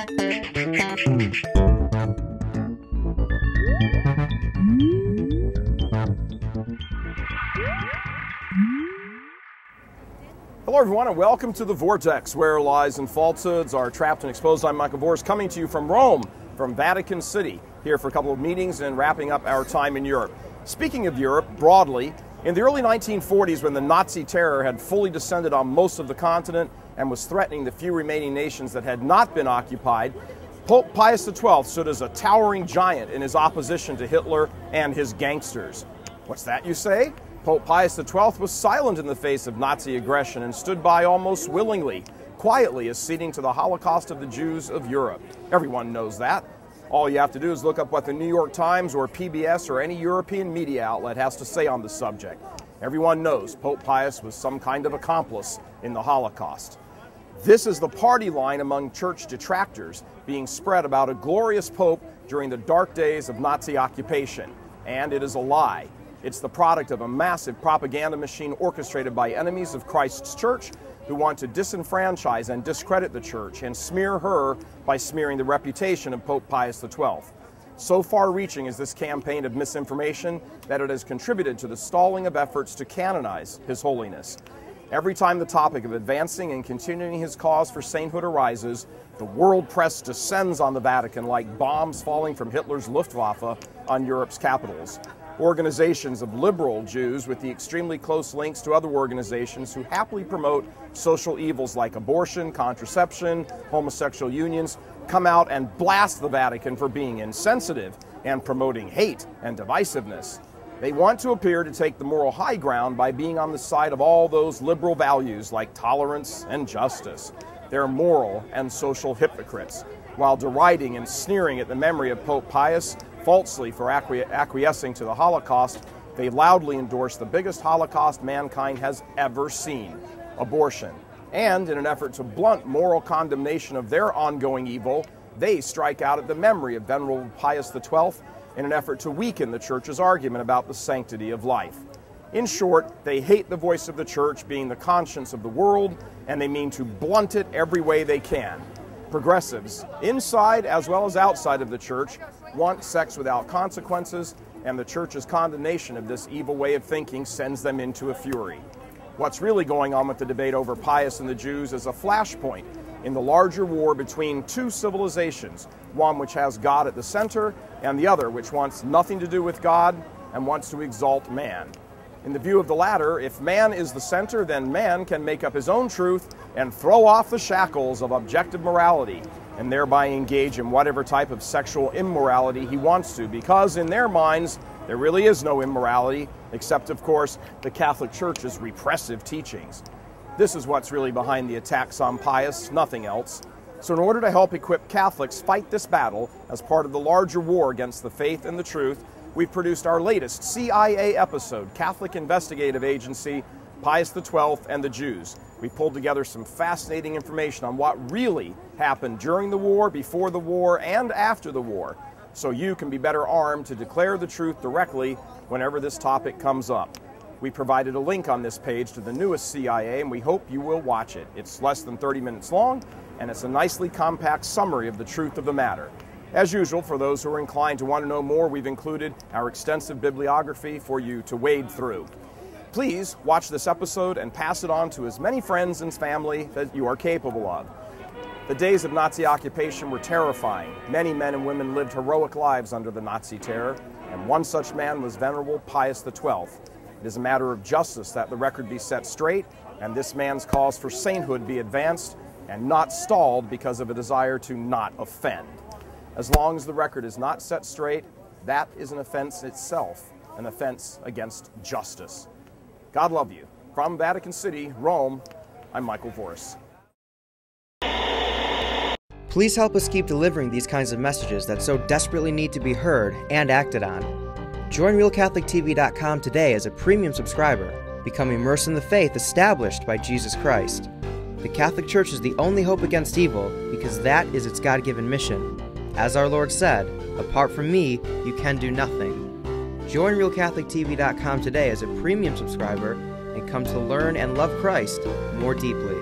Hello everyone and welcome to The Vortex, where lies and falsehoods are trapped and exposed. I'm Michael Voris, coming to you from Rome, from Vatican City, here for a couple of meetings and wrapping up our time in Europe. Speaking of Europe, broadly, in the early 1940s, when the Nazi terror had fully descended on most of the continent and was threatening the few remaining nations that had not been occupied, Pope Pius XII stood as a towering giant in his opposition to Hitler and his gangsters. What's that, you say? Pope Pius XII was silent in the face of Nazi aggression and stood by almost willingly, quietly acceding to the Holocaust of the Jews of Europe. Everyone knows that. All you have to do is look up what the New York Times or PBS or any European media outlet has to say on the subject. Everyone knows Pope Pius was some kind of accomplice in the Holocaust. This is the party line among church detractors being spread about a glorious pope during the dark days of Nazi occupation. And it is a lie. It's the product of a massive propaganda machine orchestrated by enemies of Christ's church who want to disenfranchise and discredit the church and smear her by smearing the reputation of Pope Pius XII. So far-reaching is this campaign of misinformation that it has contributed to the stalling of efforts to canonize His Holiness. Every time the topic of advancing and continuing his cause for sainthood arises, the world press descends on the Vatican like bombs falling from Hitler's Luftwaffe on Europe's capitals. Organizations of liberal Jews with the extremely close links to other organizations who happily promote social evils like abortion, contraception, homosexual unions, come out and blast the Vatican for being insensitive and promoting hate and divisiveness. They want to appear to take the moral high ground by being on the side of all those liberal values like tolerance and justice. They're moral and social hypocrites, while deriding and sneering at the memory of Pope Pius falsely for acquiescing to the Holocaust. They loudly endorse the biggest Holocaust mankind has ever seen, abortion. And in an effort to blunt moral condemnation of their ongoing evil, they strike out at the memory of Venerable Pius XII in an effort to weaken the Church's argument about the sanctity of life. In short, they hate the voice of the Church being the conscience of the world, and they mean to blunt it every way they can. Progressives, inside as well as outside of the Church, want sex without consequences, and the Church's condemnation of this evil way of thinking sends them into a fury. What's really going on with the debate over Pius and the Jews is a flashpoint in the larger war between two civilizations, one which has God at the center and the other which wants nothing to do with God and wants to exalt man. In the view of the latter, if man is the center, then man can make up his own truth and throw off the shackles of objective morality and thereby engage in whatever type of sexual immorality he wants to, because in their minds there really is no immorality, except of course the Catholic Church's repressive teachings. This is what's really behind the attacks on Pius, nothing else. So in order to help equip Catholics fight this battle as part of the larger war against the faith and the truth, we've produced our latest CIA episode, Catholic Investigative Agency, Pius XII and the Jews. We pulled together some fascinating information on what really happened during the war, before the war, and after the war, so you can be better armed to declare the truth directly whenever this topic comes up. We provided a link on this page to the newest CIA, and we hope you will watch it. It's less than 30 minutes long, and it's a nicely compact summary of the truth of the matter. As usual, for those who are inclined to want to know more, we've included our extensive bibliography for you to wade through. Please watch this episode and pass it on to as many friends and family that you are capable of. The days of Nazi occupation were terrifying. Many men and women lived heroic lives under the Nazi terror, and one such man was Venerable Pius XII. It is a matter of justice that the record be set straight, and this man's cause for sainthood be advanced and not stalled because of a desire to not offend. As long as the record is not set straight, that is an offense itself, an offense against justice. God love you. From Vatican City, Rome, I'm Michael Voris. Please help us keep delivering these kinds of messages that so desperately need to be heard and acted on. Join RealCatholicTV.com today as a premium subscriber. Become immersed in the faith established by Jesus Christ. The Catholic Church is the only hope against evil because that is its God-given mission. As our Lord said, apart from me, you can do nothing. Join RealCatholicTV.com today as a premium subscriber and come to learn and love Christ more deeply.